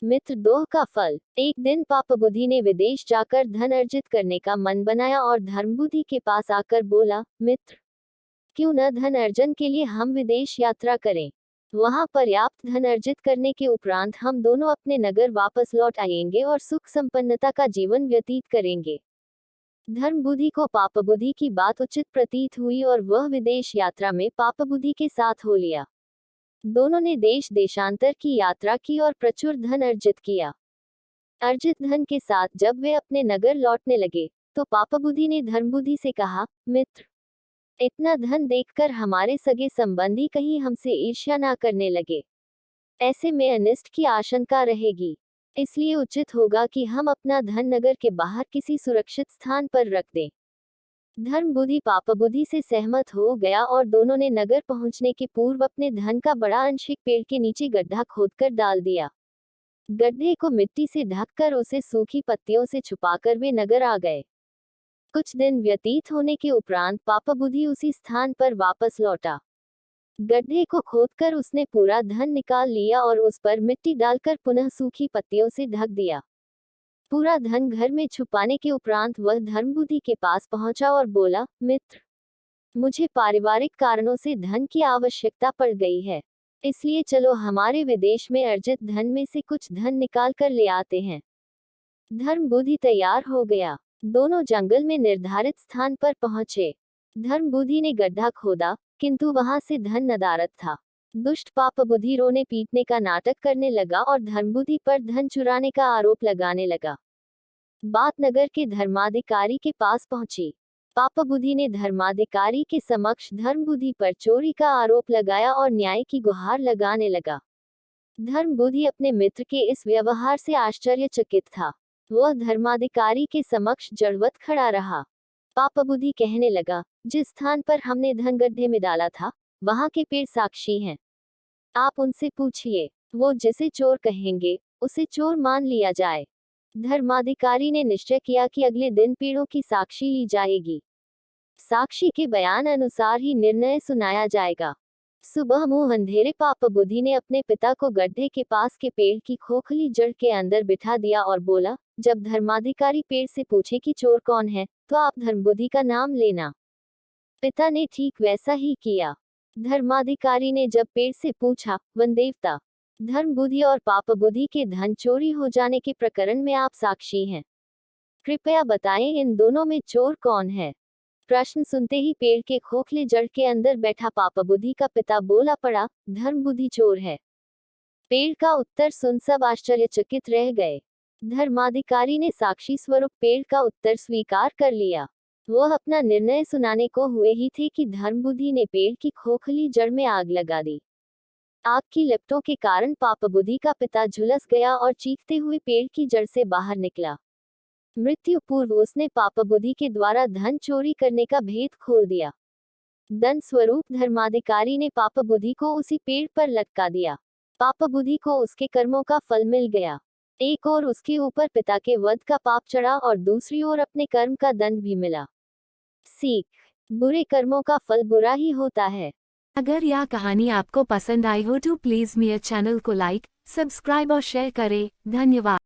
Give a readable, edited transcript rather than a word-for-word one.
मित्र 2 का फल। एक दिन पापबुद्धि ने विदेश जाकर धन अर्जित करने का मन बनाया और धर्मबुद्धि के पास आकर बोला, मित्र, क्यों न धन अर्जन के लिए हम विदेश यात्रा करें। वहां पर्याप्त धन अर्जित करने के उपरांत हम दोनों अपने नगर वापस लौट आएंगे और सुख संपन्नता का जीवन व्यतीत करेंगे। धर्मबुद्धि को पापबुद्धि की बात उचित प्रतीत हुई और वह विदेश यात्रा में पापबुद्धि के साथ हो लिया। दोनों ने देश देशांतर की यात्रा की और प्रचुर धन अर्जित किया। अर्जित धन के साथ जब वे अपने नगर लौटने लगे, तो पापबुद्धि ने धर्मबुद्धि से कहा, मित्र, इतना धन देखकर हमारे सगे संबंधी कहीं हमसे ईर्ष्या ना करने लगे। ऐसे में अनिष्ट की आशंका रहेगी। इसलिए उचित होगा कि हम अपना धन नगर के बाहर किसी सुरक्षित स्थान पर रख दें। धर्मबुद्धि पापबुद्धि से सहमत हो गया और दोनों ने नगर पहुंचने के पूर्व अपने धन का बड़ा अंश एक पेड़ के नीचे गड्ढा खोदकर डाल दिया। गड्ढे को मिट्टी से ढककर उसे सूखी पत्तियों से छुपाकर वे नगर आ गए। कुछ दिन व्यतीत होने के उपरांत पापबुद्धि उसी स्थान पर वापस लौटा। गड्ढे को खोदकर उसने पूरा धन निकाल लिया और उस पर मिट्टी डालकर पुनः सूखी पत्तियों से ढक दिया। पूरा धन घर में छुपाने के उपरांत वह धर्मबुद्धि के पास पहुंचा और बोला, मित्र, मुझे पारिवारिक कारणों से धन की आवश्यकता पड़ गई है, इसलिए चलो हमारे विदेश में अर्जित धन में से कुछ धन निकाल कर ले आते हैं। धर्मबुद्धि तैयार हो गया। दोनों जंगल में निर्धारित स्थान पर पहुंचे। धर्मबुद्धि ने गड्ढा खोदा, किंतु वहां से धन नदारद था। दुष्ट पापबुद्धि रोने पीटने का नाटक करने लगा और धर्मबुद्धि पर धन चुराने का आरोप लगाने लगा। बात नगर के धर्माधिकारी के पास पहुंची। पापबुद्धि ने धर्माधिकारी के समक्ष धर्मबुद्धि पर चोरी का आरोप लगाया और न्याय की गुहार लगाने लगा। धर्मबुद्धि अपने मित्र के इस व्यवहार से आश्चर्यचकित था। वह धर्माधिकारी के समक्ष जड़वत खड़ा रहा। पापबुद्धि कहने लगा, जिस स्थान पर हमने धन गड्ढे में डाला था, वहां के पेड़ साक्षी हैं। आप उनसे पूछिए, वो जिसे चोर कहेंगे, उसे चोर मान लिया जाए। धर्माधिकारी ने निश्चय किया कि अगले दिन पेड़ों की साक्षी ली जाएगी। साक्षी के बयान अनुसार ही निर्णय सुनाया जाएगा। सुबह मुंह अंधेरे पापबुद्धि ने अपने पिता को गड्ढे के पास के पेड़ की खोखली जड़ के अंदर बिठा दिया और बोला, जब धर्माधिकारी पेड़ से पूछे कि चोर कौन है, तो आप धर्मबुद्धि का नाम लेना। पिता ने ठीक वैसा ही किया। धर्माधिकारी ने जब पेड़ से पूछा, वनदेवता, धर्मबुद्धि और पापबुद्धि के धन चोरी हो जाने के प्रकरण में आप साक्षी हैं। कृपया बताएं, इन दोनों में चोर कौन है। प्रश्न सुनते ही पेड़ के खोखले जड़ के अंदर बैठा पापबुद्धि का पिता बोला पड़ा, धर्मबुद्धि चोर है। पेड़ का उत्तर सुन सब आश्चर्यचकित रह गए। धर्माधिकारी ने साक्षी स्वरूप पेड़ का उत्तर स्वीकार कर लिया। वह अपना निर्णय सुनाने को हुए ही थे कि धर्मबुद्धि ने पेड़ की खोखली जड़ में आग लगा दी। आग की लपटों के कारण पापबुद्धि का पिता झुलस गया और चीखते हुए पेड़ की जड़ से बाहर निकला। मृत्यु पूर्व उसने पापबुद्धि के द्वारा धन चोरी करने का भेद खोल दिया। दंड स्वरूप धर्माधिकारी ने पापबुद्धि को उसी पेड़ पर लटका दिया। पापबुद्धि को उसके कर्मों का फल मिल गया। एक ओर उसके ऊपर पिता के वध का पाप चढ़ा और दूसरी ओर अपने कर्म का दंड भी मिला। सीख, बुरे कर्मों का फल बुरा ही होता है। अगर यह कहानी आपको पसंद आई हो तो प्लीज मेरे चैनल को लाइक, सब्सक्राइब और शेयर करें। धन्यवाद।